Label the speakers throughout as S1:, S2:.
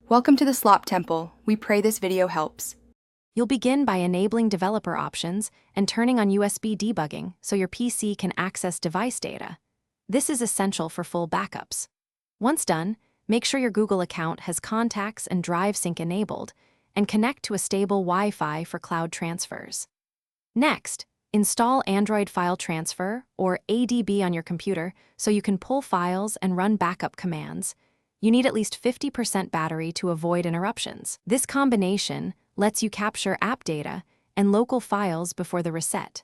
S1: Welcome to the Slop Temple. We pray this video helps.
S2: You'll begin by enabling developer options and turning on USB debugging so your PC can access device data. This is essential for full backups. Once done, make sure your Google account has contacts and Drive Sync enabled, and connect to a stable Wi-Fi for cloud transfers. Next, install Android File Transfer, or ADB, on your computer so you can pull files and run backup commands. You need at least 50% battery to avoid interruptions. This combination lets you capture app data and local files before the reset.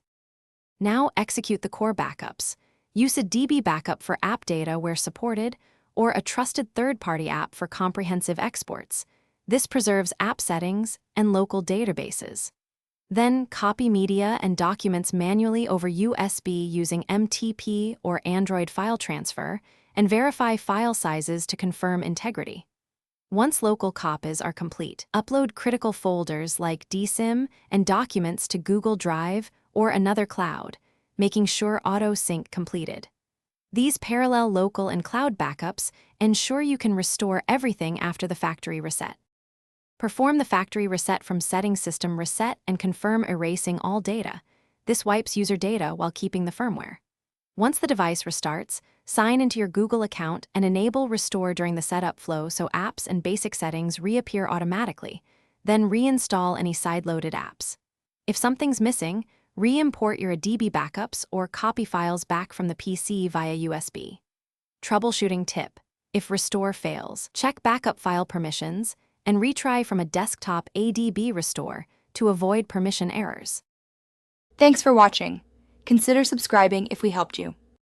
S2: Now execute the core backups. Use a DB backup for app data where supported, or a trusted third-party app for comprehensive exports. This preserves app settings and local databases. Then copy media and documents manually over USB using MTP or Android File Transfer, and verify file sizes to confirm integrity. Once local copies are complete, upload critical folders like DSIM and documents to Google Drive or another cloud, making sure auto-sync completed. These parallel local and cloud backups ensure you can restore everything after the factory reset. Perform the factory reset from Settings System Reset and confirm erasing all data. This wipes user data while keeping the firmware. Once the device restarts, sign into your Google account and enable Restore during the setup flow so apps and basic settings reappear automatically. Then reinstall any sideloaded apps. If something's missing, re-import your DB backups or copy files back from the PC via USB. Troubleshooting tip: if Restore fails, check backup file permissions and retry from a desktop ADB restore to avoid permission errors.
S1: Thanks for watching. Consider subscribing if we helped you.